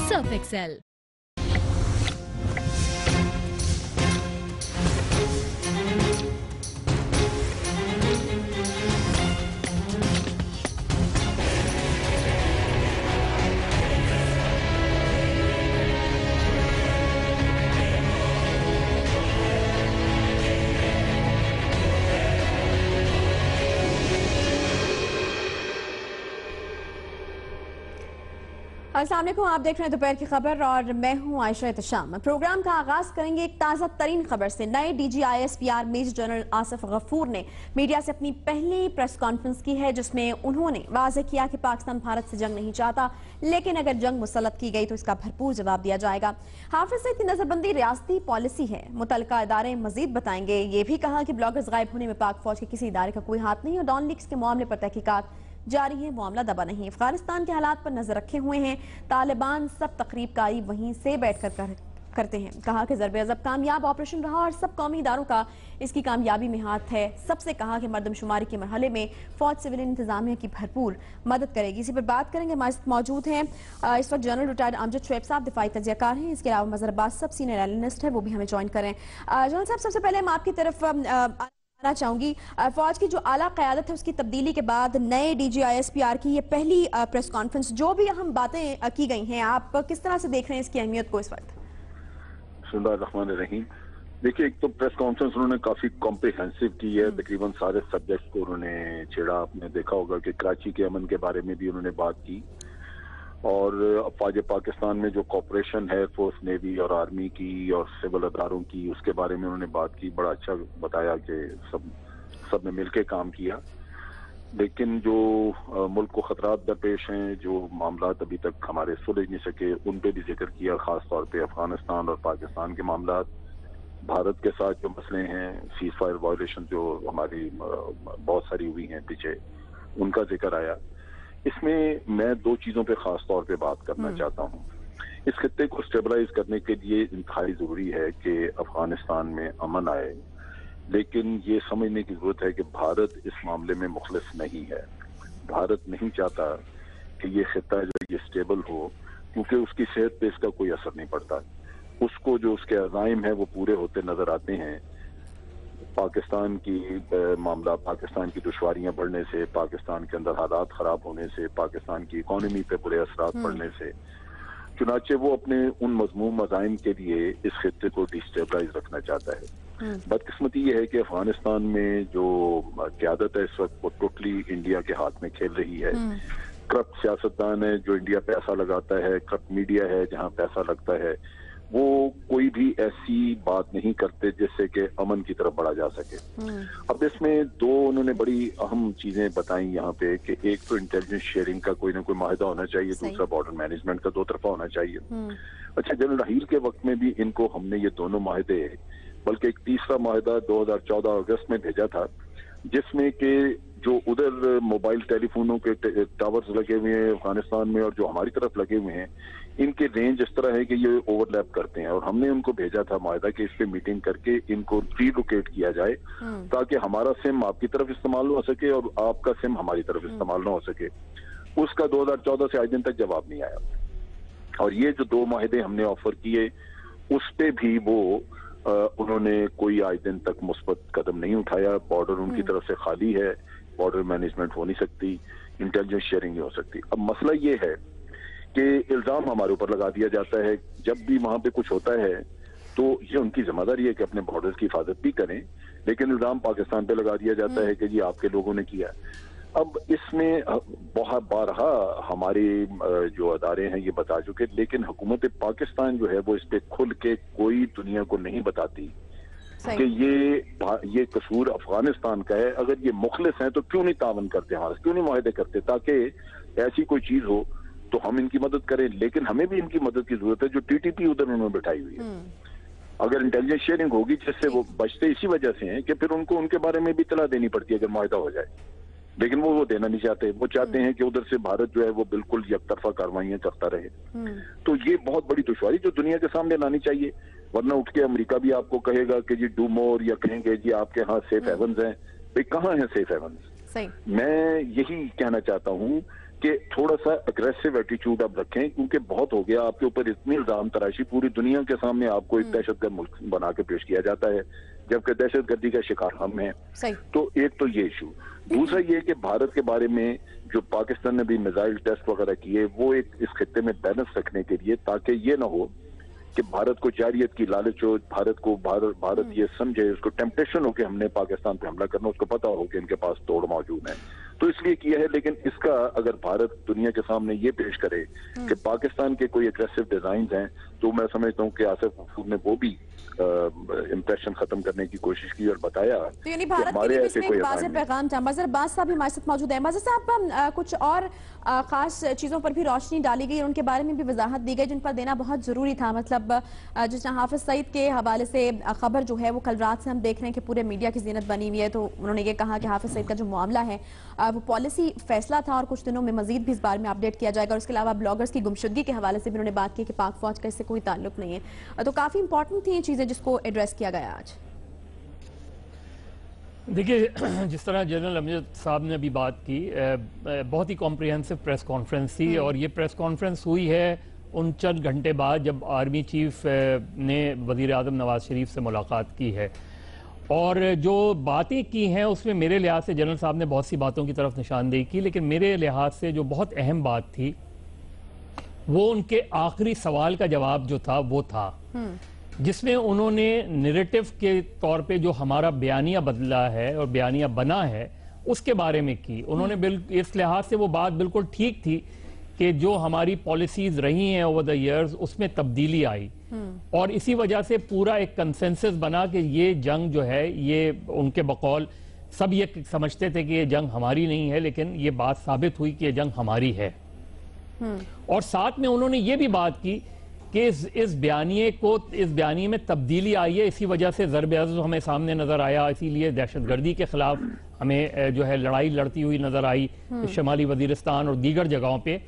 Surf Excel. अस्सलाम वालेकुम, आप देख रहे हैं दोपहर की खबर और मैं हूं आयशा एहतशाम। प्रोग्राम का आगाज करेंगे एक ताज़ा तरीन खबर से। नए DGISPR major general Asif Ghafoor ने मीडिया से अपनी पहली प्रेस कॉन्फ्रेंस की है, जिसमें उन्होंने वाज़ेह किया कि पाकिस्तान भारत से जंग नहीं चाहता, लेकिन अगर जंग मुसल्लत की गई तो इसका भरपूर जवाब दिया जाएगा। हाफिज सईद की नजरबंदी रियासती पॉलिसी है, मुतल्लिका इदारे मजीद बताएंगे। ये भी कहा कि ब्लॉगर्स गायब होने में पाक फौज के किसी इदारे का कोई हाथ नहीं और डॉन लीक्स के मामले पर तहकीकात जारी है, मामला दबा नहीं। अफगानिस्तान के हालात पर नजर रखे हुए हैं, तालिबान सब तकरीब कारी वहीं से बैठकर करते हैं। कहा कि ज़रबे अज़ब कामयाब ऑपरेशन रहा और सब कौमी इदारों का इसकी कामयाबी में हाथ है। सबसे कहा कि मर्दमशुमारी के मरहले में फौज सिविलियन इंतजामिया की भरपूर मदद करेगी। इसी पर बात करेंगे। हमारे साथ मौजूद हैं इस वक्त जनरल रिटायर्ड अमजद शुएब साहब, दिफाई तजियाकार हैं। इसके अलावा मज़हर अब्बास साहब सीनियर एनालिस्ट है, वो भी हमें ज्वाइन करें। जनरल साहब, सबसे पहले हम आपकी तरफ चाहूंगी, फौज की जो आला क़यादत है उसकी तब्दीली के बाद नए DGISPR की ये पहली प्रेस कॉन्फ्रेंस, जो भी अहम बातें की गई हैं, आप किस तरह से देख रहे हैं इसकी अहमियत को इस वक्त? बिस्मिल्लाहिर्रहमानिर्रहीम। देखिए, एक तो प्रेस कॉन्फ्रेंस उन्होंने काफी कॉम्प्रिहेंसिव की है, तकरीबन सारे सब्जेक्ट को उन्होंने छेड़ा। आपने देखा होगा कि कराची के अमन के बारे में भी उन्होंने बात की और अफवाज पाकिस्तान में जो कॉपरेशन है फोर्स, नेवी और आर्मी की और सिविल अदारों की, उसके बारे में उन्होंने बात की। बड़ा अच्छा बताया कि सब ने मिलकर काम किया। लेकिन जो मुल्क को खतरात दरपेश हैं, जो मामला अभी तक हमारे सुलझ नहीं सके, उन पे भी जिक्र किया, खास तौर पे अफगानिस्तान और पाकिस्तान के मामला, भारत के साथ जो मसले हैं, सीज फायर वायलेशन जो हमारी बहुत सारी हुई हैं पीछे, उनका जिक्र आया। इसमें मैं दो चीजों पे खास तौर पे बात करना चाहता हूँ। इस खित्ते को स्टेबलाइज करने के लिए इंतहाई जरूरी है कि अफगानिस्तान में अमन आए, लेकिन ये समझने की जरूरत है कि भारत इस मामले में मुखलिस नहीं है। भारत नहीं चाहता कि ये खित्ता जो ये स्टेबल हो, क्योंकि उसकी सेहत पे इसका कोई असर नहीं पड़ता। उसको जो उसके अज़ाइम है वो पूरे होते नजर आते हैं। पाकिस्तान की मामला, पाकिस्तान की दुश्वारियां बढ़ने से, पाकिस्तान के अंदर हालात खराब होने से, पाकिस्तान की इकोनॉमी पे बुरे असरात पड़ने से, चुनाचे वो अपने उन मजमूम अज़ाइम के लिए इस खित्ते को डिस्टेबलाइज रखना चाहता है। बदकिस्मती ये है कि अफगानिस्तान में जो क़यादत है इस वक्त वो टोटली इंडिया के हाथ में खेल रही है। करप्ट सियासतदान है जो इंडिया पैसा लगाता है, करप्ट मीडिया है जहां पैसा लगता है, वो कोई भी ऐसी बात नहीं करते जिससे कि अमन की तरफ बढ़ा जा सके। अब इसमें दो उन्होंने बड़ी अहम चीजें बताई यहाँ पे कि एक तो इंटेलिजेंस शेयरिंग का कोई ना कोई माहिदा होना चाहिए, दूसरा बॉर्डर मैनेजमेंट का दो तरफा होना चाहिए। अच्छा, जनरल राहील के वक्त में भी इनको हमने ये दोनों माहिदे, बल्कि एक तीसरा माहिदा 2014 अगस्त में भेजा था, जिसमें कि जो उधर मोबाइल टेलीफोनों के टावर्स लगे हुए हैं अफगानिस्तान में और जो हमारी तरफ लगे हुए हैं, इनके रेंज इस तरह है कि ये ओवरलैप करते हैं। और हमने उनको भेजा था माहिदा कि इस पे मीटिंग करके इनको रीलोकेट किया जाए, ताकि हमारा सिम आपकी तरफ इस्तेमाल हो सके और आपका सिम हमारी तरफ इस्तेमाल ना हो सके। उसका 2014 से आज दिन तक जवाब नहीं आया। और ये जो दो माहिदे हमने ऑफर किए, उस पे भी वो उन्होंने कोई आज दिन तक मुस्बत कदम नहीं उठाया। बॉर्डर उनकी तरफ से खाली है, बॉर्डर मैनेजमेंट हो नहीं सकती, इंटेलिजेंस शेयरिंग नहीं हो सकती। अब मसला ये है कि इल्जाम हमारे ऊपर लगा दिया जाता है जब भी वहां पे कुछ होता है, तो ये उनकी जिम्मेदारी है कि अपने बॉर्डर्स की हिफाजत भी करें, लेकिन इल्जाम पाकिस्तान पे लगा दिया जाता है कि जी आपके लोगों ने किया। अब इसमें बहुत बारहा हमारे जो अदारे हैं ये बता चुके, लेकिन हुकूमत पाकिस्तान जो है वो इस पे खुल के कोई दुनिया को नहीं बताती कि ये कसूर अफगानिस्तान का है। अगर ये मुखलिस हैं तो क्यों नहीं तावन करते, हमारे क्यों नहीं मुआहदे करते, ताकि ऐसी कोई चीज हो तो हम इनकी मदद करें। लेकिन हमें भी इनकी मदद की जरूरत है जो TTP उधर उन्होंने बैठाई हुई है। अगर इंटेलिजेंस शेयरिंग होगी, जिससे वो बचते इसी वजह से हैं कि फिर उनको उनके बारे में भी इतला देनी पड़ती है अगर मुआहदा हो जाए, लेकिन वो देना नहीं चाहते। वो चाहते हैं कि उधर से भारत जो है वो बिल्कुल एकतरफा कार्रवाइयां करता रहे। तो ये बहुत बड़ी दुश्वारी जो दुनिया के सामने लानी चाहिए, वरना उठ के अमेरिका भी आपको कहेगा कि जी डू मोर, या कहेंगे जी आपके यहाँ सेफ हेवन्स हैं। भाई कहाँ है सेफ हेवन्स? मैं यही कहना चाहता हूँ कि थोड़ा सा अग्रेसिव एटीट्यूड आप रखें, क्योंकि बहुत हो गया आपके ऊपर इतनी इल्जाम तराशी, पूरी दुनिया के सामने आपको एक दहशतगर्द मुल्क बना के पेश किया जाता है, जबकि दहशतगर्दी का शिकार हम हैं। तो एक तो ये इशू, दूसरा ये कि भारत के बारे में जो पाकिस्तान ने भी मिसाइल टेस्ट वगैरह किए, वो एक इस खित्ते में बैलेंस रखने के लिए, ताकि ये ना हो कि भारत को जारियत की लालच हो, भारत ये समझे, उसको टेम्पटेशन हो कि हमने पाकिस्तान पे हमला करना, उसको पता हो कि इनके पास तोड़ मौजूद है, तो इसलिए किया है। लेकिन इसका अगर भारत दुनिया के सामने ये पेश करे कि पाकिस्तान के कोई एग्रेसिव डिजाइन हैं, तो मैं समझता हूँ कि आसिफ गफूर ने वो भी इंप्रेशन खत्म करने की कोशिश की और बताया तो यानी भारत के लिए इसमें एक वाज़ेह पैगाम था। मज़हर अब्बास साहब हमारे साथ मौजूद है। मज़हर साहब, कुछ और खास चीज़ों पर भी रोशनी डाली गई और उनके बारे में भी वजाहत दी गई जिन पर देना बहुत ज़रूरी था। मतलब जिस तरह हाफिज सईद के हवाले से खबर जो है वो कल रात से हम देख रहे हैं कि पूरे मीडिया की ज़ीनत बनी हुई है, तो उन्होंने ये कहा कि हाफिज सईद का जो मामला है वो पॉलिसी फैसला था और कुछ दिनों में मजीद भी इस बारे में अपडेट किया जाएगा। और इसके अलावा ब्लॉगर्स की गुमशुदगी के हवाले से भी उन्होंने बात की कि पाक फौज का इससे कोई ताल्लुक नहीं है। तो काफ़ी इंपॉर्टेंट थी ये चीज़ें जिसको एड्रेस किया गया आज। देखिए, जिस तरह जनरल अमजद साहब ने अभी बात की, बहुत ही कॉम्प्रिहेंसिव प्रेस कॉन्फ्रेंस थी और ये प्रेस कॉन्फ्रेंस हुई है उन चंद घंटे बाद जब आर्मी चीफ ने वज़ीर आज़म नवाज शरीफ से मुलाकात की है। और जो बातें की हैं उसमें मेरे लिहाज से जनरल साहब ने बहुत सी बातों की तरफ निशानदेही की, लेकिन मेरे लिहाज से जो बहुत अहम बात थी वो उनके आखिरी सवाल का जवाब जो था वो था, जिसमें उन्होंने नैरेटिव के तौर पे जो हमारा बयानिया बदला है और बयानिया बना है उसके बारे में की। उन्होंने इस लिहाज से वो बात बिल्कुल ठीक थी कि जो हमारी पॉलिसीज रही हैं ओवर द इयर्स उसमें तब्दीली आई और इसी वजह से पूरा एक कंसेंसस बना कि ये जंग जो है, ये उनके बकौल सब ये समझते थे कि ये जंग हमारी नहीं है, लेकिन ये बात साबित हुई कि ये जंग हमारी है। और साथ में उन्होंने ये भी बात की कि इस बयानिए में तब्दीली आई है, इसी वजह से ज़र्ब-ए-अज़्म हमें सामने नजर आया, इसीलिए दहशतगर्दी के खिलाफ हमें जो है लड़ाई लड़ती हुई नजर आई शमाली वजीरिस्तान और दीगर जगहों पे।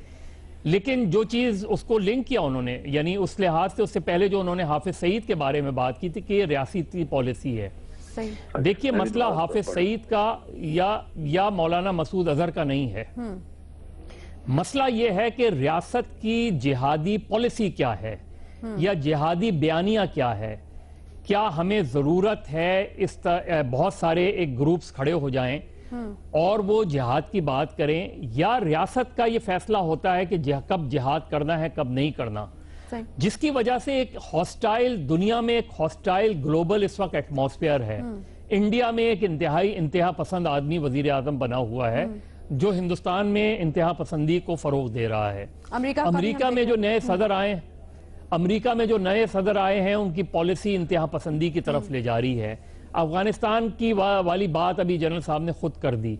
लेकिन जो चीज उसको लिंक किया उन्होंने, यानी उस लिहाज से उससे पहले जो उन्होंने हाफिज सईद के बारे में बात की थी कि ये रियासती पॉलिसी है। देखिए, मसला हाफिज सईद का या मौलाना मसूद अजहर का नहीं है। मसला यह है कि रियासत की जिहादी पॉलिसी क्या है या जिहादी बयानिया क्या है। क्या हमें जरूरत है बहुत सारे एक ग्रुप्स खड़े हो जाएं और वो जिहाद की बात करें, या रियासत का ये फैसला होता है कि कब जिहाद करना है कब नहीं करना, जिसकी वजह से एक हॉस्टाइल दुनिया में, एक हॉस्टाइल ग्लोबल इस वक्त एटमॉस्फेयर है। इंडिया में एक इंतहा पसंद आदमी वजीर आजम बना हुआ है जो हिंदुस्तान में इंतहा पसंदी को फरोग दे रहा है। अमेरिका में जो नए सदर आए हैं उनकी पॉलिसी इंतहा पसंदी की तरफ ले जा रही है। अफगानिस्तान की वाली बात अभी जनरल साहब ने खुद कर दी।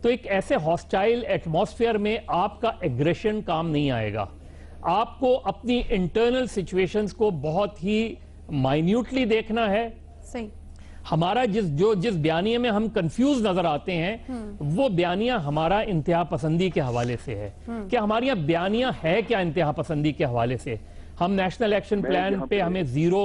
तो एक ऐसे हॉस्टाइल एटमॉस्फेयर में आपका एग्रेशन काम नहीं आएगा। आपको अपनी इंटरनल सिचुएशंस को बहुत ही माइन्यूटली देखना है। सही। हमारा जिस बयानिया में हम कंफ्यूज नजर आते हैं वो बयानिया हमारा इंतहा पसंदी के हवाले से है। क्या हमारी यहाँ बयानिया है क्या इंतहा पसंदी के हवाले से? हम नेशनल एक्शन प्लान पे हमें जीरो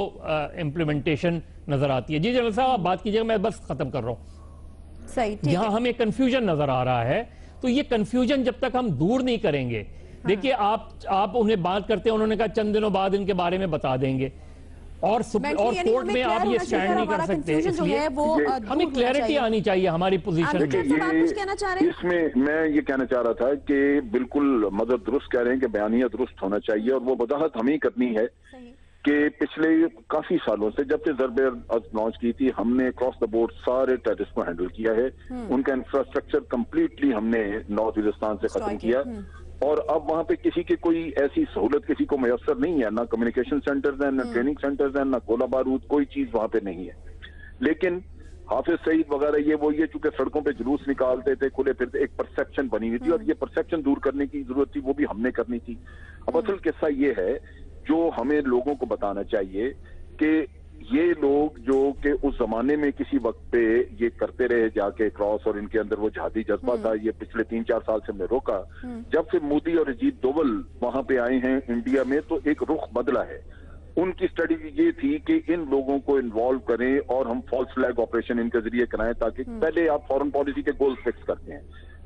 इम्प्लीमेंटेशन नजर आती है। जी जनरल साहब आप बात कीजिएगा, मैं बस खत्म कर रहा हूँ। सही, यहाँ हमें कंफ्यूजन नजर आ रहा है, तो ये कंफ्यूजन जब तक हम दूर नहीं करेंगे, देखिए आप उन्हें बात करते हैं, उन्होंने कहा चंद दिनों बाद इनके बारे में बता देंगे और कोर्ट में आप ये स्टैंड नहीं कर सकते। इसलिए हमें क्लैरिटी आनी चाहिए हमारी पोजीशन में। इसमें मैं ये कहना चाह रहा था कि बिल्कुल मदद दुरुस्त कह रहे हैं कि बयानिया दुरुस्त होना चाहिए और वो वजाहत हमें करनी है कि पिछले काफी सालों से जब से ज़र्ब-ए-अज़्म लॉन्च की थी हमने अक्रॉस द बोर्ड सारे टेररिस्ट को हैंडल किया है। उनका इंफ्रास्ट्रक्चर कंप्लीटली हमने नॉर्थ वजीरिस्तान से खत्म किया और अब वहां पे किसी की कोई ऐसी सहूलत किसी को मयसर नहीं है, ना कम्युनिकेशन सेंटर्स हैं, ना ट्रेनिंग सेंटर्स हैं, ना गोला बारूद, कोई चीज वहां पे नहीं है। लेकिन हाफिज सईद वगैरह ये चूंकि सड़कों पे जुलूस निकालते थे, खुले फिरते, एक परसेप्शन बनी हुई थी और ये परसेप्शन दूर करने की जरूरत थी, वो भी हमने करनी थी। अब असल किस्सा ये है जो हमें लोगों को बताना चाहिए कि ये लोग जो कि उस जमाने में किसी वक्त पे ये करते रहे जाके क्रॉस और इनके अंदर वो जिहादी जज्बा था, ये पिछले 3-4 साल से हमने रोका। जब से मोदी और अजीत डोवल वहां पे आए हैं इंडिया में तो एक रुख बदला है। उनकी स्ट्रेटजी ये थी कि इन लोगों को इन्वॉल्व करें और हम फॉल्स फ्लैग ऑपरेशन इनके जरिए कराएं ताकि पहले आप फॉरेन पॉलिसी के गोल फिक्स करते हैं,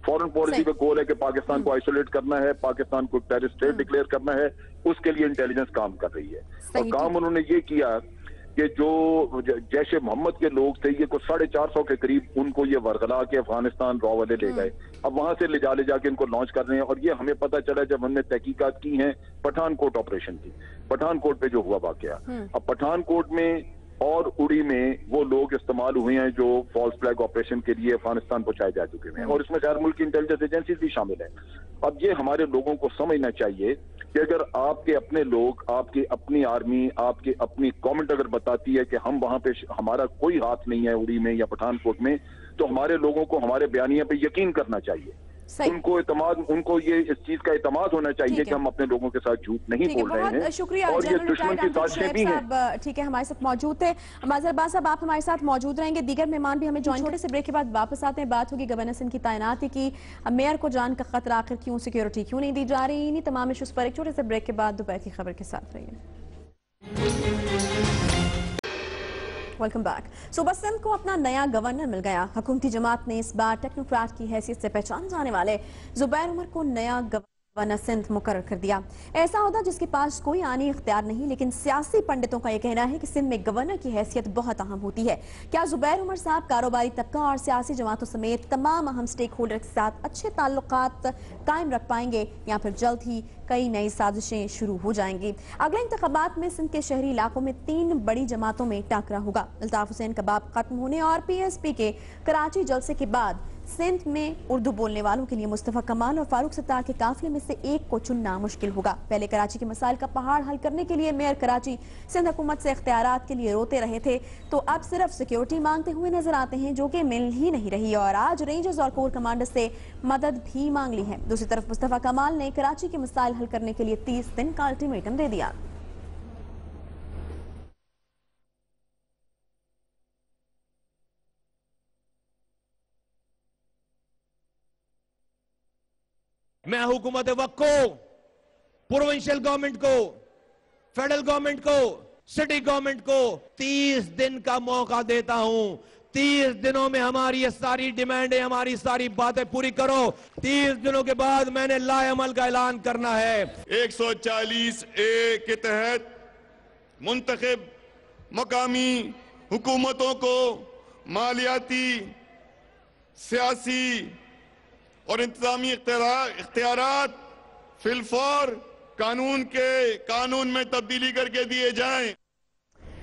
फॉरेन पॉलिसी का गोल है कि पाकिस्तान को आइसोलेट करना है, पाकिस्तान को टेररिस्ट स्टेट डिक्लेयर करना है, उसके लिए इंटेलिजेंस काम कर रही है। और काम उन्होंने ये किया कि जो जैश मोहम्मद के लोग थे, ये को 450 के करीब उनको ये वरगला के अफगानिस्तान रॉ वाले ले गए। अब वहां से ले जाके इनको लॉन्च कर रहे हैं। और ये हमें पता चला जब हमने तहकीकात की हैं पठानकोट ऑपरेशन की, पठानकोट पे जो हुआ वाकया। अब पठानकोट में और उड़ी में वो लोग इस्तेमाल हुए हैं जो फॉल्स फ्लैग ऑपरेशन के लिए अफगानिस्तान पहुंचाए जा चुके हैं, और इसमें गैर मुल्की इंटेलिजेंस एजेंसीज भी शामिल है। अब ये हमारे लोगों को समझना चाहिए कि अगर आपके अपने लोग, आपकी अपनी आर्मी, आपकी अपनी गवर्नमेंट अगर बताती है कि हम वहां पे हमारा कोई हाथ नहीं है उड़ी में या पठानकोट में, तो हमारे लोगों को हमारे बयानिया पे यकीन करना चाहिए। उनको ये इस चीज का इत्मीनान होना चाहिए कि हम अपने लोगों के साथ झूठ नहीं बोल रहे हैं। शुक्रिया, और ये दुश्मन की साजिशें भी हैं। ठीक है, हमारे साथ मौजूद थे माज़र अब्बास साहब, आप हमारे साथ मौजूद रहेंगे। दीगर मेहमान भी हमें ज्वाइन। छोटे से ब्रेक के बाद वापस आते हैं। बात होगी गवर्नर सिंध की तैनाती की। मेयर को जान का खतरा, आखिर क्यों सिक्योरिटी क्यों नहीं दी जा रही, इन्हीं तमाम इश्यूज पर एक छोटे से ब्रेक के बाद दोपहर की खबर के साथ रहिए। Welcome back. सूबा सिंध को अपना नया गवर्नर मिल गया। हुकूमती जमात ने इस बार टेक्नोक्रेट की हैसियत से पहचाने जाने वाले जुबैर उमर को नया गवर्नर सिंध मुकर्रर कर दिया। ऐसा होता जिसके पास कोई आनी इख्तियार नहीं, लेकिन सियासी पंडितों का यह कहना है कि सिंध में गवर्नर की हैसियत बहुत अहम होती है। क्या जुबैर उमर साहब कारोबारी तबका और सियासी जमातों समेत तमाम अहम स्टेक होल्डर के साथ अच्छे ताल्लुकात कायम रख पाएंगे, या फिर जल्द ही कई नई साजिशें शुरू हो जाएंगी? अगले इंतखाबात में सिंध के शहरी इलाकों में 3 बड़ी जमातों में टाकरा होगा। अल्ताफ हुसैन कबाब खत्म होने और PSP के कराची जलसे के बाद सिंध में उर्दू बोलने वालों के लिए मुस्तफा कमाल और फारूक सत्तार के काफिले में से एक को चुनना मुश्किल होगा। पहले कराची के मसाइल का पहाड़ हल करने के लिए मेयर कराची सिंध हुकूमत से इख्तियारात के लिए रोते रहे थे, तो अब सिर्फ सिक्योरिटी मांगते हुए नजर आते हैं, जो कि मिल ही नहीं रही। और आज रेंजर्स और कोर कमांडर से मदद भी मांग ली है। दूसरी तरफ मुस्तफा कमाल ने कराची के मसाइल हल करने के लिए 30 दिन का अल्टीमेटम दे दिया। मैं हुकूमत वक्त को, प्रोविंशियल गवर्नमेंट को, फेडरल गवर्नमेंट को, सिटी गवर्नमेंट को 30 दिन का मौका देता हूं। 30 दिनों में हमारी ये सारी डिमांडें, हमारी सारी बातें पूरी करो। 30 दिनों के बाद मैंने लाएअमल का ऐलान करना है। 140A के तहत मुंतखब मकामी हुकूमतों को मालियाती, सियासी और इंतजामी इख्तियारात फिलफौर कानून में तब्दीली करके दिए जाएं।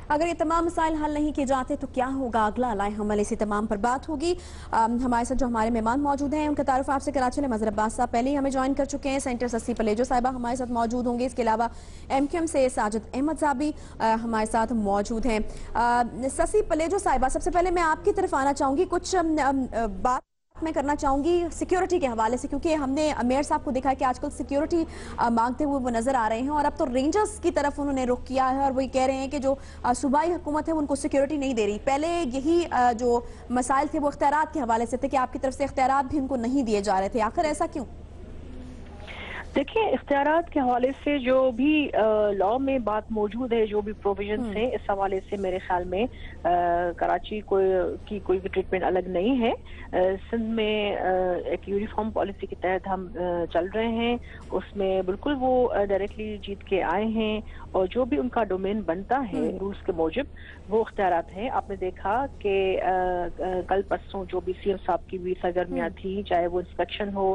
अगर ये तमाम मसाइल हल नहीं किए जाते तो क्या होगा अगला लाए हमल, इसी तमाम पर बात होगी। हमारे साथ जो हमारे मेहमान मौजूद हैं उनका तारुफ आपसे कराची में मज़र अब्बास साहब पहले ही हमें ज्वाइन कर चुके हैं। सेंटर ससी पलेजो साहिबा हमारे साथ मौजूद होंगे। इसके अलावा MQM से साजिद अहमद साहब भी हमारे साथ मौजूद हैं। ससी पलेजो साहिबा, सबसे पहले मैं आपकी तरफ आना चाहूँगी। कुछ बात मैं करना चाहूंगी सिक्योरिटी के हवाले से, क्योंकि हमने मेयर साहब को देखा है कि आजकल सिक्योरिटी मांगते हुए वो नजर आ रहे हैं, और अब तो रेंजर्स की तरफ उन्होंने रुख किया है और वही कह रहे हैं कि जो सूबाई हुकूमत है उनको सिक्योरिटी नहीं दे रही। पहले यही जो मसाइल थे वो इख्तियारात के हवाले से थे कि आपकी तरफ से इख्तियारात भी उनको नहीं दिए जा रहे थे, आखिर ऐसा क्यों? देखिए, इख्तियारात के हवाले से जो भी लॉ में बात मौजूद है, जो भी प्रोविजन है, इस हवाले से मेरे ख्याल में कराची की कोई भी ट्रीटमेंट अलग नहीं है। सिंध में एक यूनिफॉर्म पॉलिसी के तहत हम चल रहे हैं, उसमें बिल्कुल वो डायरेक्टली जीत के आए हैं, और जो भी उनका डोमेन बनता है रूल्स के मूजिब वो इख्तियारात हैं। आपने देखा कि कल परसों जो भी CM साहब की भी सरगर्मियाँ थी, चाहे वो इंस्पेक्शन हो,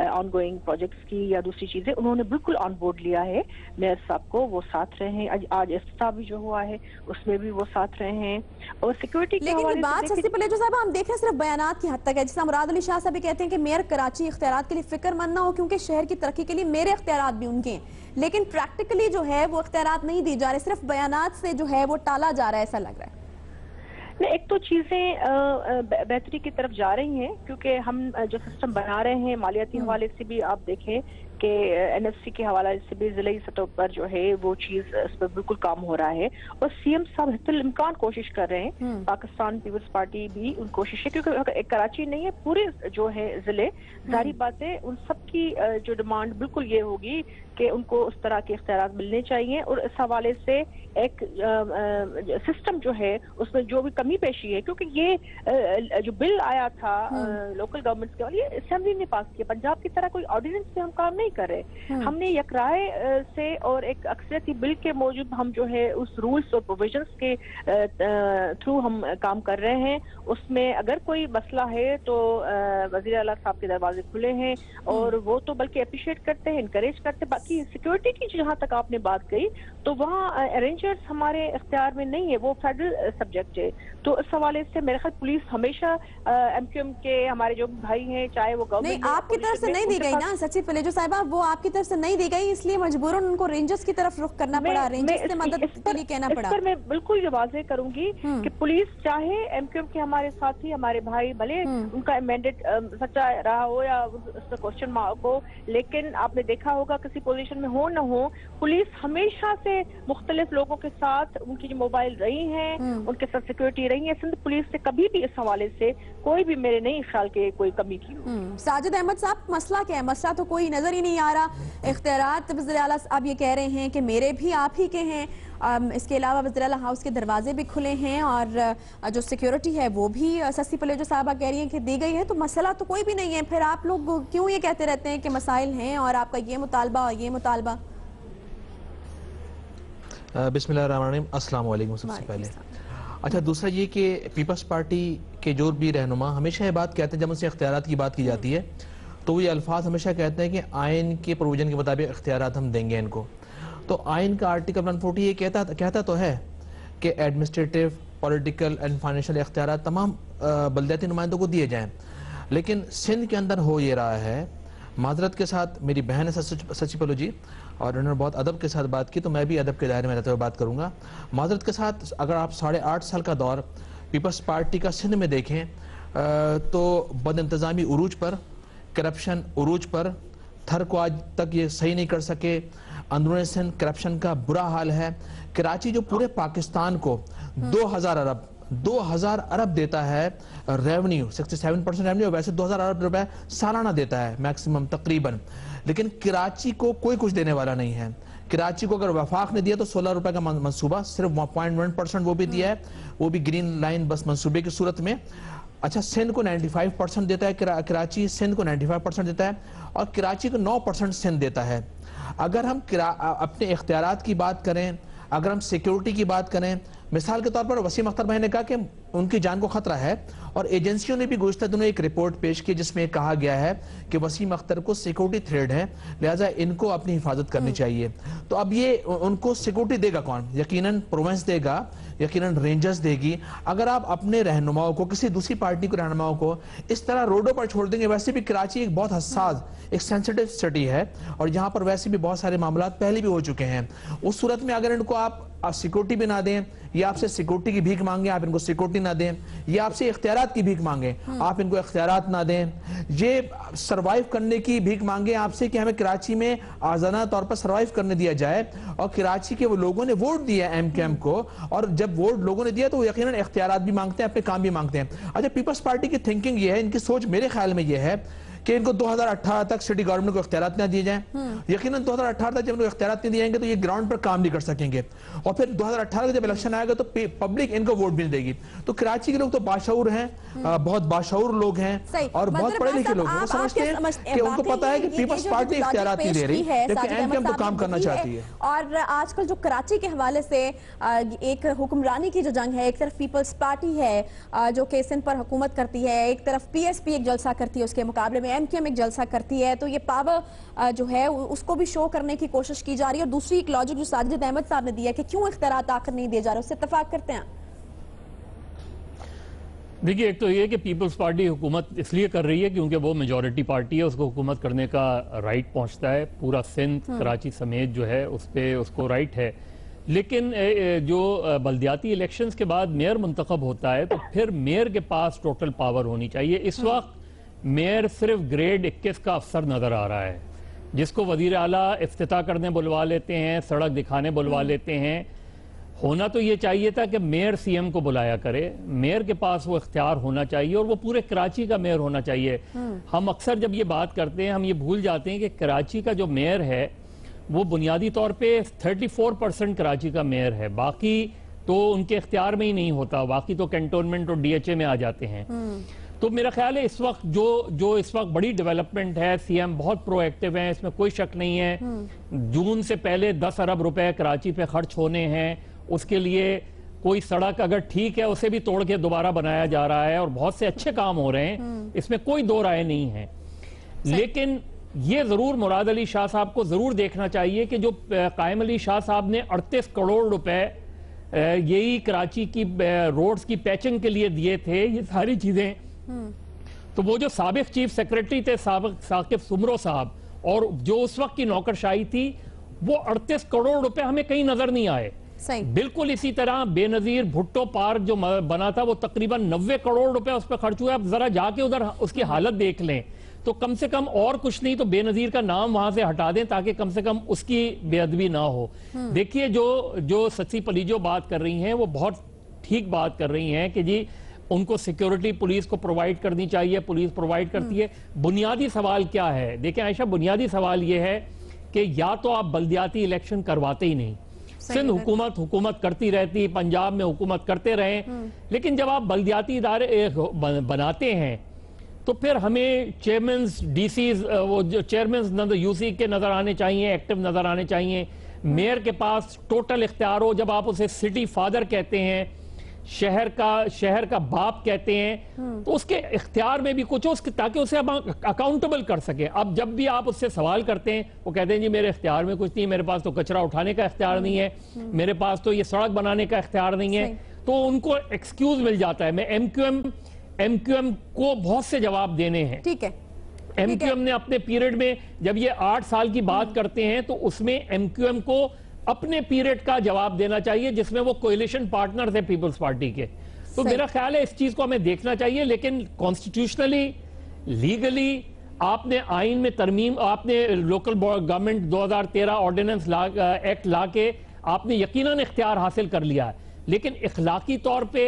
ऑनगोइंग प्रोजेक्ट्स की या दूसरी चीजें, उन्होंने बिल्कुल ऑन बोर्ड लिया है मेयर साहब को, वो साथ रहे हैं। आज इफ्तिताह भी जो हुआ है उसमें भी वो साथ रहे हैं। और सिक्योरिटी के हवाले से बात सस्ती पलेजो साहब हम देख रहे हैं सिर्फ बयानात की हद तक है, जिसमें मुराद अली शाह साहब भी कहते हैं कि मेयर कराची इख्तियारात के लिए फिक्रमंद ना हो, क्योंकि शहर की तरक्की के लिए मेरे इख्तियारात भी उनके हैं, लेकिन प्रैक्टिकली जो है वो इख्तियारात नहीं दी जा रहे, सिर्फ बयानात से जो है वो टाला जा रहा है, ऐसा लग रहा है। एक तो चीजें बेहतरी की तरफ जा रही हैं, क्योंकि हम जो सिस्टम बना रहे हैं मालियाती हवाले से भी आप देखें कि NFC के हवाले से भी जिले सतह पर जो है वो चीज इस पर बिल्कुल काम हो रहा है, और CM साहब हत्तुल इम्कान कोशिश कर रहे हैं। पाकिस्तान पीपल्स पार्टी भी उन कोशिश है, क्योंकि कराची नहीं है पूरे जो है जिले, जारी बात है उन सब की जो डिमांड बिल्कुल ये होगी कि उनको उस तरह के इख्तियार मिलने चाहिए। और इस हवाले से एक सिस्टम जो है उसमें जो भी कमी पेशी है, क्योंकि ये जो बिल आया था लोकल गवर्नमेंट्स के और ये असेंबली ने पास किया, पंजाब की तरह कोई ऑर्डिनेंस से हम काम नहीं कर रहे। हमने यकराए से और एक अक्सरियती बिल के मौजूद हम जो है उस रूल्स और प्रोविजंस के थ्रू हम काम कर रहे हैं। उसमें अगर कोई मसला है तो वज़ीर आला साहब के दरवाजे खुले हैं और वो तो बल्कि अप्रिशिएट करते हैं, इनकरेज करते हैं। बाकी सिक्योरिटी की जहाँ तक आपने बात कही तो वहाँ अरेंजर्स हमारे इख्तियार में नहीं है, वो फेडरल सब्जेक्ट है। तो इस हवाले से मेरे ख्याल पुलिस हमेशा एमक्यूएम के हमारे जो भाई हैं, चाहे वो गवर्नमेंट नहीं आपकी तरफ से नहीं दी गई ना सचिव पलेजो साहिबा, वो आपकी तरफ से नहीं दी गई, इसलिए मजबूरन उनको रेंजर्स की तरफ रुख करना पड़ा, रेंजर्स से मदद के लिए कहना पड़ा। इस पर मैं बिल्कुल ये वाज़ेह करूंगी कि पुलिस चाहे एमक्यूएम के हमारे साथी हमारे भाई भले उनका मैंडेट सच्चा रहा हो या उसका क्वेश्चन मार्क हो, लेकिन आपने देखा होगा किसी पोजीशन में हो न हो, पुलिस हमेशा से मुख्तलिफ लोगों के साथ उनकी जो मोबाइल रही हैं, उनके साथ सिक्योरिटी रही है। सिंध पुलिस से कभी भी इस हवाले से कोई भी मेरे नहीं ख्याल के कोई कमी की हो। साजिद अहमद साहब, मसला क्या है? मसला तो कोई नजर ही नहीं आ रहा। इख्तियारात वज़ीर आला आप ये कह रहे हैं कि मेरे भी आप ही के हैं, इसके अलावा वज़ीर आला हाउस के दरवाजे भी खुले हैं और जो सिक्योरिटी है वो भी सस्ती पलेजो साहबा कह रही हैं कि दी गई है, तो मसला तो कोई भी नहीं है। फिर आप लोग क्यों ये कहते रहते हैं कि मसाइल हैं और आपका ये मुतालबा और ये मुतालबा? बिस्मिल्लाहिर्रहमानिर्रहीम, अस्सलाम वालेकुम। सबसे पहले अच्छा, दूसरा ये कि पीपल्स पार्टी के जो भी रहनुमा हमेशा ये बात कहते हैं, जब उनसे इख्तियारात की बात की जाती है तो वो ये अल्फाज हमेशा कहते हैं कि आइन के प्रोविजन के मुताबिक इख्तियारात हम देंगे इनको। तो आइन का आर्टिकल 140 ये कहता तो है कि एडमिनिस्ट्रेटिव, पॉलिटिकल एंड फाइनेंशियल इख्तियारात तमाम बलदियाती नुमाइंदों को दिए जाएँ, लेकिन सिंध के अंदर हो ये रहा है। माजरत के साथ मेरी बहन है सची पलो जी और उन्होंने बहुत अदब के साथ बात की, तो मैं भी अदब के दायरे में रहते हुए बात करूंगा। माजरत के साथ अगर आप 8.5 साल का दौर पीपल्स पार्टी का सिंध में देखें तो बदइंतजामी उरूज पर, करप्शन उरूज पर, थर को आज तक ये सही नहीं कर सके। अंदरूनी सिंध करप्शन का बुरा हाल है। कराची जो पूरे पाकिस्तान को 2000 अरब देता है रेवेन्यू, 67% रेवेन्यू, वैसे 2000 अरब रुपए सालाना देता है मैक्सिमम तकरीबन, लेकिन कराची को कोई कुछ देने वाला नहीं है। कराची को अगर वफाक ने दिया तो 16 रुपए का मंसूबा, सिर्फ 0.1% वो भी दिया है, वो भी ग्रीन लाइन बस मंसूबे की सूरत में। अच्छा, सिंध को 95% देता है कराची, सिंध को 95% देता है और कराची को 9% सिंध देता है। अगर हम अपने इख्तियारात की बात करें, अगर हम सिक्योरिटी की बात करें, मिसाल के तौर पर वसीम अख्तर भाई ने कहा कि उनकी जान को खतरा है और एजेंसियों ने भी गुज़िश्ता दिनों एक रिपोर्ट पेश की जिसमें कहा गया है कि वसीम अख्तर को सिक्योरिटी थ्रेट है, लिहाजा इनको अपनी हिफाजत करनी चाहिए। तो अब ये उनको सिक्योरिटी देगा कौन? यकीनन प्रोविंस देगा, यकीनन रेंजर्स देगी। अगर आप अपने रहनुमाओं को, किसी दूसरी पार्टी के रहनुमाओं को इस तरह रोडों पर छोड़ देंगे, वैसे भी कराची एक बहुत हसास, एक सेंसिटिव सिटी है और यहाँ पर वैसे भी बहुत सारे मामला पहले भी हो चुके हैं। उस सूरत में अगर इनको आप सिक्योरिटी भी ना दें, या आपसे सिक्योरिटी की भीख मांगे, आप इनको सिक्योरिटी ना दें, या आपसे इख्तियारात की भीख मांगे, आप इनको इख्तियारात ना दें, ये सरवाइव करने की भीख मांगे आपसे कि हमें कराची में आजाना तौर पर सरवाइव करने दिया जाए, और कराची के वो लोगों ने वोट दिया एमकेएम को, और जब वोट लोगों ने दिया तो वो यकीनन इख्तियारात भी मांगते हैं, अपने काम भी मांगते हैं। अच्छा, पीपल्स पार्टी की थिंकिंग ये है, इनकी सोच मेरे ख्याल में ये है कि इनको 2018 तक सिटी गवर्नमेंट को इख्तियारात ना दिए जाएं। यकीनन 2018 तक जब इनको इख्तियारात नहीं दिए जाएंगे तो ये ग्राउंड पर काम नहीं कर सकेंगे, और फिर 2018 का जब इलेक्शन आएगा तो पब्लिक इनको वोट भी नहीं देगी। तो कराची के लोग तो बाशऊर हैं, बहुत बाशऊर लोग हैं और बहुत पढ़े लिखे लोग हैं, वो समझते हैं कि उनको पता है कि पीपल्स पार्टी इख्तियारात नहीं दे रही, लेकिन एमकेएम तो काम करना चाहती है। और आजकल जो कराची के हवाले से एक हुक्मरानी की जो जंग है, एक तरफ पीपल्स पार्टी है जो कि सिंध पर हुकूमत करती है, एक तरफ पीएसपी एक जलसा करती है, उसके मुकाबले में एमकेएम एक जलसा करती है, तो ये पावर जो है उसको भी शो करने की कोशिश की जा रही है। और दूसरी एक लॉजिक जो साजिद अहमद साहब ने दिया कि क्यों इख्तियारात आखिर नहीं दिए जा रहे, उससे इत्तेफाक करते हैं। देखिए, एक तो ये कि पीपल्स पार्टी हुकूमत इसलिए कर रही है क्योंकि वो मेजॉरिटी पार्टी है, उसको हुकूमत करने का राइट पहुंचता है, पूरा सिंध कराची समेत जो है उस पर उसको राइट है। लेकिन जो बल्दियाती इलेक्शंस के बाद मेयर मुंतखब होता है तो फिर मेयर के पास टोटल पावर होनी चाहिए। इस वक्त मेयर सिर्फ ग्रेड 21 का अफसर नजर आ रहा है, जिसको वजीर आला इफ्तिताह करने बुलवा लेते हैं, सड़क दिखाने बुलवा लेते हैं। होना तो ये चाहिए था कि मेयर सीएम को बुलाया करे, मेयर के पास वो इख्तियार होना चाहिए और वो पूरे कराची का मेयर होना चाहिए। हम अक्सर जब ये बात करते हैं हम ये भूल जाते हैं कि कराची का जो मेयर है वो बुनियादी तौर पे 34% कराची का मेयर है, बाकी तो उनके इख्तियार में ही नहीं होता, बाकी तो कैंटोनमेंट और DHA में आ जाते हैं। तो मेरा ख्याल है इस वक्त जो इस वक्त बड़ी डेवलपमेंट है, CM बहुत प्रोएक्टिव है, इसमें कोई शक नहीं है। जून से पहले 10 अरब रुपए कराची पे खर्च होने हैं, उसके लिए कोई सड़क अगर ठीक है उसे भी तोड़ के दोबारा बनाया जा रहा है और बहुत से अच्छे काम हो रहे हैं, इसमें कोई दो राय नहीं है। लेकिन ये जरूर मुराद अली शाह साहब को जरूर देखना चाहिए कि जो कायम अली शाह साहब ने 38 करोड़ रुपए यही कराची की रोड्स की पैचिंग के लिए दिए थे, ये सारी चीजें, तो वो जो साबिक चीफ सेक्रेटरी थे साकिब सुमरो साहब, और जो उस वक्त की नौकरशाही थी, वो 38 करोड़ रुपए हमें कहीं नजर नहीं आए। सही। बिल्कुल इसी तरह बेनजीर भुट्टो पार्क जो बना था, वो तकरीबन 90 करोड़ रुपए उस पर खर्च हुए। अब जरा जाके उधर उसकी हालत देख लें, तो कम से कम और कुछ नहीं तो बेनजीर का नाम वहां से हटा दें, ताकि कम से कम उसकी बेअदबी ना हो। देखिए जो सच्ची पलीजो बात कर रही हैं, वो बहुत ठीक बात कर रही हैं कि जी उनको सिक्योरिटी पुलिस को प्रोवाइड करनी चाहिए, पुलिस प्रोवाइड करती है। बुनियादी सवाल क्या है? देखिए आयशा, बुनियादी सवाल ये है कि या तो आप बल्दियाती इलेक्शन करवाते ही नहीं, सिंध हुकूमत करती रहती, पंजाब में हुकूमत करते रहे, लेकिन जब आप बल्दियाती इदारे बनाते हैं तो फिर हमें चेयरमैन्स, DCs, वो जो चेयरमैन्स UC के नजर आने चाहिए, एक्टिव नजर आने चाहिए। मेयर के पास टोटल इख्तियार हो, जब आप उसे सिटी फादर कहते हैं, शहर का बाप कहते हैं, तो उसके इख्तियार में भी कुछ हो, ताकि उसे आप अकाउंटेबल कर सके। अब जब भी आप उससे सवाल करते हैं, वो कहते हैं जी मेरे इख्तियार में कुछ नहीं, मेरे पास तो कचरा उठाने का इख्तियार नहीं है, मेरे पास तो ये सड़क बनाने का इख्तियार नहीं है, तो उनको एक्सक्यूज मिल जाता है। मैं MQM को बहुत से जवाब देने हैं। ठीक है। MQM ने अपने पीरियड में, जब ये 8 साल की बात करते हैं, तो उसमें MQM को अपने पीरियड का जवाब देना चाहिए, जिसमें वो कोएलिशन पार्टनर थे पीपल्स पार्टी के। तो मेरा ख्याल है इस चीज को हमें देखना चाहिए, लेकिन कॉन्स्टिट्यूशनली, लीगली आपने आइन में तरमीम, आपने लोकल गवर्नमेंट 2013 ऑर्डिनेंस एक्ट ला के आपने यकीनन इख्तियार हासिल कर लिया है, लेकिन इखलाकी तौर पे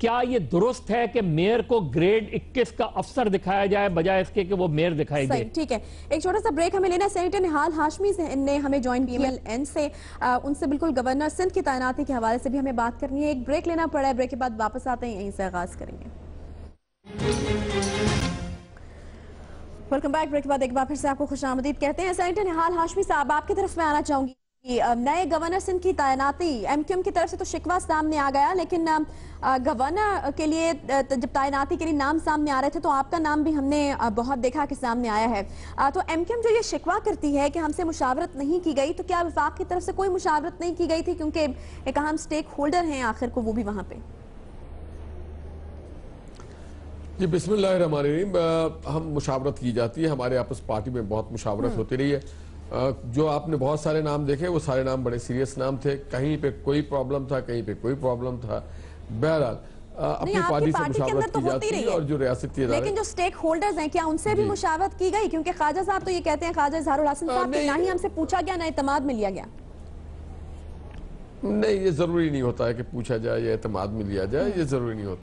क्या ये दुरुस्त है कि मेयर को ग्रेड 21 का अफसर दिखाया जाए बजाय इसके कि वो मेयर दिखाई दे? ठीक है, एक छोटा सा ब्रेक हमें लेना है। सेनेटर निहाल हाशमी ने हमें ज्वाइन PMLN से, उनसे बिल्कुल गवर्नर सिंध की तैनाती के हवाले से भी हमें बात करनी है। एक ब्रेक लेना पड़ा है, ब्रेक के बाद वापस आते हैं, यहीं से आगाज करेंगे। Welcome back. ब्रेक के बाद एक बार फिर से आपको खुशामदीद कहते हैं। सेनेटर निहाल हाशमी साहब, आपकी तरफ मैं आना चाहूंगी। नए गवर्नर सिंध की तैनाती, MQM की तरफ से तो शिकवा सामने आ गया, लेकिन गवर्नर के लिए जब तैनाती के लिए नाम सामने आ रहे थे तो आपका नाम भी हमने बहुत देखा कि सामने आया है। तो MQM जो ये शिकवा करती है कि हमसे मुशावरत नहीं की गई, तो क्या वफाक की तरफ से कोई मुशावरत नहीं की गई थी, क्योंकि एक अहम स्टेक होल्डर हैं आखिर को वो भी वहां पे? जी बिस्मिल्लाहिर्रहमानिर्रहीम। हम मुशावरत की जाती है, हमारे आपस पार्टी में बहुत मुशावरत होती रही है। जो आपने बहुत सारे नाम देखे, वो सारे नाम बड़े सीरियस नाम थे, कहीं पे कोई प्रॉब्लम था, कहीं पे कोई प्रॉब्लम था। बहरहाल अपनी पार्टी से मुशावरत की जाती है, और जो रियासती इदारे, लेकिन जो स्टेक होल्डर्स हैं, क्या उनसे भी मुशावरत की गई? क्योंकि ख्वाजा साहब तो ये कहते हैं, ख्वाजा इजहारुल हसन साहब, ना ही हमसे पूछा गया, ना इत्मीनान में लिया गया। नहीं, ये जरूरी नहीं होता है कि पूछा जाए या इत्मीनान में लिया जाए, ये जरूरी नहीं होता।